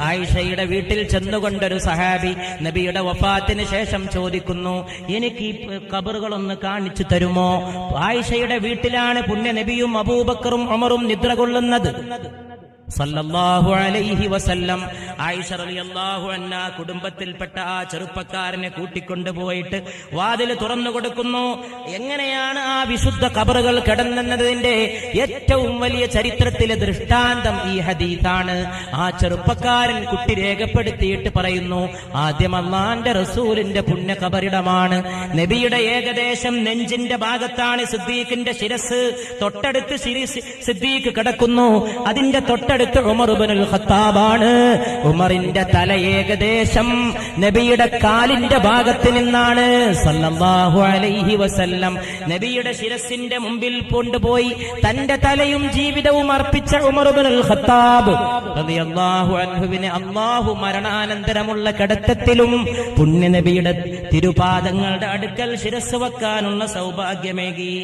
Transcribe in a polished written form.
ആയിഷയുടെ വീട്ടിൽ ചെന്നുകൊണ്ടൊരു സഹാബി നബിയുടെ വഫാത്തിന് ശേഷം ചോദിക്കുന്നു, എനിക്ക് ഈ ഖബറുകളൊന്ന് കാണിച്ചു തരുമോ? ആയിഷയുടെ വീട്ടിലാണ് പുണ്യ നബിയും അബൂബക്കറും ഉമറും നിദ്ര കൊള്ളുന്നത് സല്ലല്ലാഹു അലൈഹി വസല്ലം. ആയിഷ റളിയല്ലാഹു അൻഹ കുടുംബത്തിൽപ്പെട്ട ആ ചെറുപ്പക്കാരനെ കൂട്ടിക്കൊണ്ടുപോയിട്ട് വാതിൽ തുറന്നു കൊടുക്കുന്നു. എങ്ങനെയാണ് ആ വിശുദ്ധ ഖബറുകൾ കിടന്നതിന്റെ ഏറ്റവും വലിയ ചരിത്രത്തിലെ ദൃഷ്ടാന്തം ഈ ഹദീസാണ്. ആ ചെറുപ്പക്കാരൻ കുട്ടി രേഖപ്പെടുത്തിയിട്ട് പറയുന്നു, ആദ്യം അല്ലാഹുവിന്റെ റസൂലിന്റെ പുണ്യ ഖബറിടമാണ്. നബിയുടെ ഏകദേശം നെഞ്ചിന്റെ ഭാഗത്താണ് സിദ്ദീഖിന്റെ ശിരസ്. തൊട്ടടുത്ത് സിദ്ദീഖ് കിടക്കുന്നു. അതിന്റെ തൊട്ടടുത്ത് ഉമർ ഇബ്നുൽ ഖത്താബാണ്. ഉമറിന്റെ തല ഏകദേശം നബിയുടെ കാലിന്റെ ഭാഗത്ത് നിന്നാണ് സല്ലല്ലാഹു അലൈഹി വസല്ലം നബിയുടെ ശിരസിന്റെ മുമ്പിൽ കൊണ്ടുപോയി തന്റെ തലയും ജീവിതവും അർപ്പിച്ച ഉമർ ഇബ്നുൽ ഖത്താബ് റളിയല്ലാഹു അൻഹുവിനെ അല്ലാഹു മരണാനന്തരമുള്ള കിടത്തത്തിലും പുണ്യ നബിയുടെ തിരുപാദങ്ങളുടെ അടുക്കൽ ശിരസ് വെക്കാനുള്ള സൗഭാഗ്യമേകി.